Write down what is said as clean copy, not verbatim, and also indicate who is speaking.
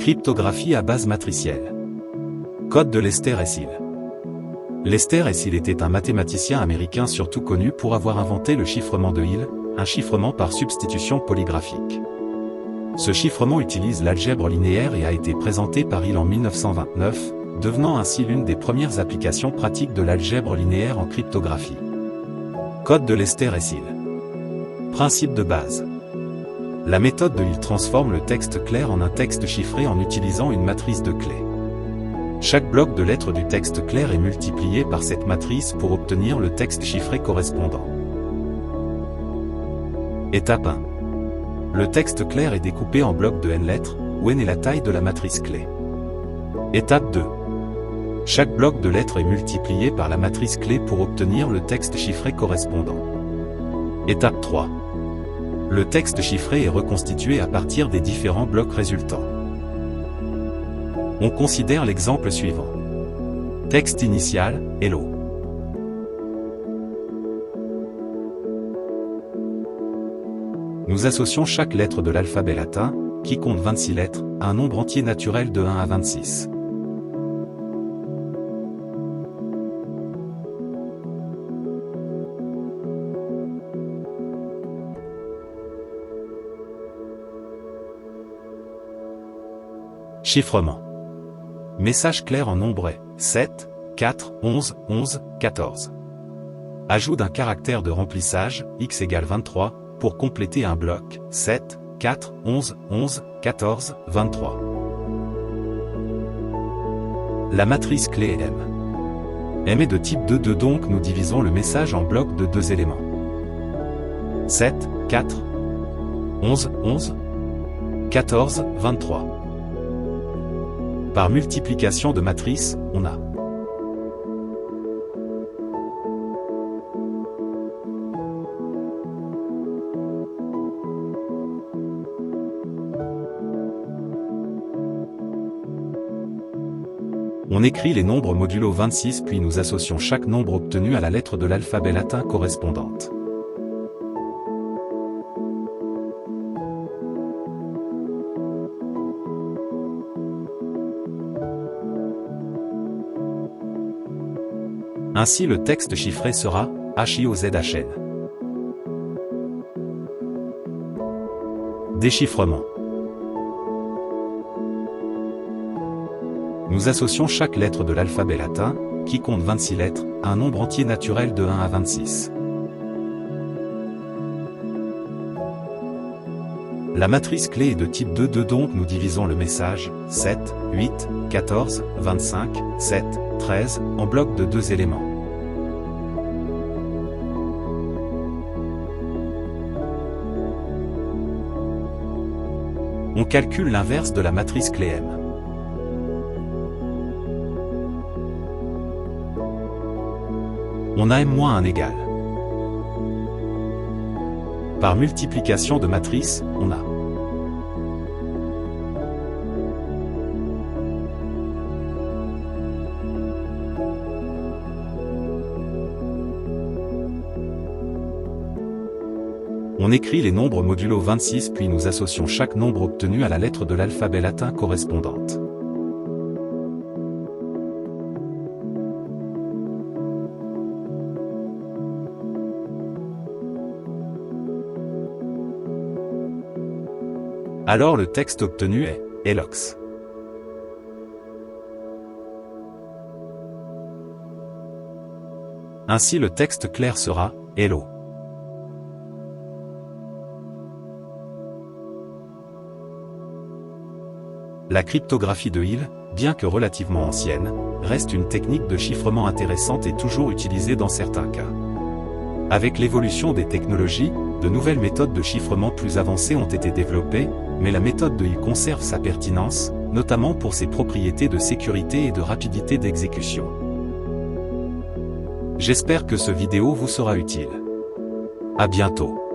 Speaker 1: Cryptographie à base matricielle. Code de Lester S. Hill. Lester S. Hill était un mathématicien américain surtout connu pour avoir inventé le chiffrement de Hill, un chiffrement par substitution polygraphique. Ce chiffrement utilise l'algèbre linéaire et a été présenté par Hill en 1929, devenant ainsi l'une des premières applications pratiques de l'algèbre linéaire en cryptographie. Code de Lester S. Hill. Principe de base. La méthode de Hill transforme le texte clair en un texte chiffré en utilisant une matrice de clés. Chaque bloc de lettres du texte clair est multiplié par cette matrice pour obtenir le texte chiffré correspondant. Étape 1. Le texte clair est découpé en blocs de n lettres, où n est la taille de la matrice clé. Étape 2. Chaque bloc de lettres est multiplié par la matrice clé pour obtenir le texte chiffré correspondant. Étape 3. Le texte chiffré est reconstitué à partir des différents blocs résultants. On considère l'exemple suivant. Texte initial, Hello. Nous associons chaque lettre de l'alphabet latin, qui compte 26 lettres, à un nombre entier naturel de 1 à 26. Chiffrement. Message clair en nombre est 7, 4, 11, 11, 14. Ajout d'un caractère de remplissage, x égale 23, pour compléter un bloc, 7, 4, 11, 11, 14, 23. La matrice clé est M. M est de type 2, donc nous divisons le message en blocs de 2 éléments. 7, 4, 11, 11, 14, 23. Par multiplication de matrices, on a On écrit les nombres modulo 26 puis nous associons chaque nombre obtenu à la lettre de l'alphabet latin correspondante. Ainsi le texte chiffré sera HIOZHN. Déchiffrement. Nous associons chaque lettre de l'alphabet latin, qui compte 26 lettres, à un nombre entier naturel de 1 à 26. La matrice clé est de type 2, donc nous divisons le message 7, 8, 14, 25, 7, 13 en blocs de 2 éléments. On calcule l'inverse de la matrice clé M. On a M-1 égal. Par multiplication de matrices, on a On écrit les nombres modulo 26 puis nous associons chaque nombre obtenu à la lettre de l'alphabet latin correspondante. Alors le texte obtenu est ELOX. Ainsi le texte clair sera Hello. La cryptographie de Hill, bien que relativement ancienne, reste une technique de chiffrement intéressante et toujours utilisée dans certains cas. Avec l'évolution des technologies, de nouvelles méthodes de chiffrement plus avancées ont été développées, mais la méthode de Hill conserve sa pertinence, notamment pour ses propriétés de sécurité et de rapidité d'exécution. J'espère que ce vidéo vous sera utile. À bientôt.